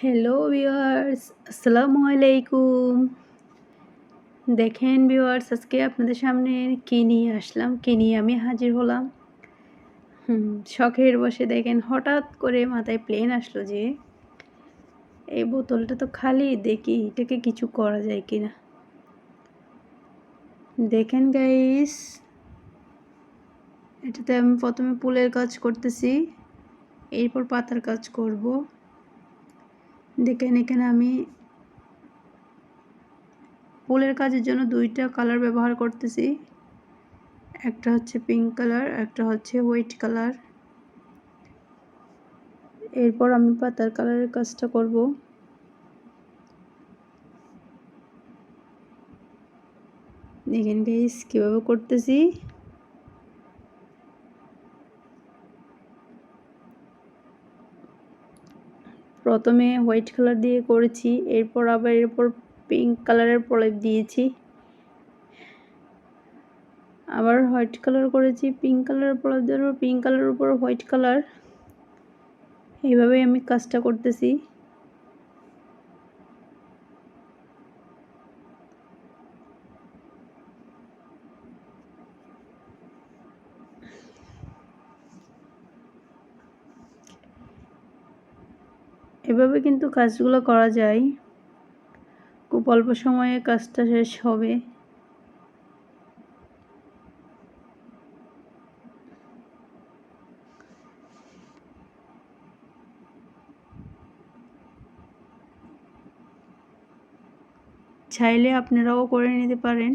Hello viewers, আসসালামু আলাইকুম। দেখেন ভিউয়ার্স, আজকে আপনাদের সামনে কী নিয়ে আসলাম, কী নিয়ে আমি হাজির হলাম। শখের বশে দেখেন হঠাৎ করে মাথায় প্লেন আসলো যে এই বোতলটা তো খালি, দেখি এটাকে কিছু করা যায় কিনা। দেখেন গাইস, এটাতে আমি প্রথমে ফুলের কাজ করতেছি, এরপর পাতার কাজ করব। দেখেন এখানে আমি ফুলের কাজের জন্য দুইটা কালার ব্যবহার করতেছি। একটা হচ্ছে পিঙ্ক কালার, একটা হচ্ছে হোয়াইট কালার। এরপর আমি পাতার কালারের কাজটা করব। দেখেন গাইস কীভাবে করতেছি। প্রথমে হোয়াইট কালার দিয়ে করেছি, এরপর আবার এরপর পিঙ্ক কালারের প্রলেপ দিয়েছি, আবার হোয়াইট কালার করেছি, পিঙ্ক কালারের প্রলেপ দেওয়ার পর পিঙ্ক কালারের উপর হোয়াইট কালার। এইভাবেই আমি কাজটা করতেছি। এভাবে কিন্তু কাজগুলো করা যায়, খুব অল্প সময়ে কাজটা শেষ হবে। চাইলে আপনারাও করে নিতে পারেন।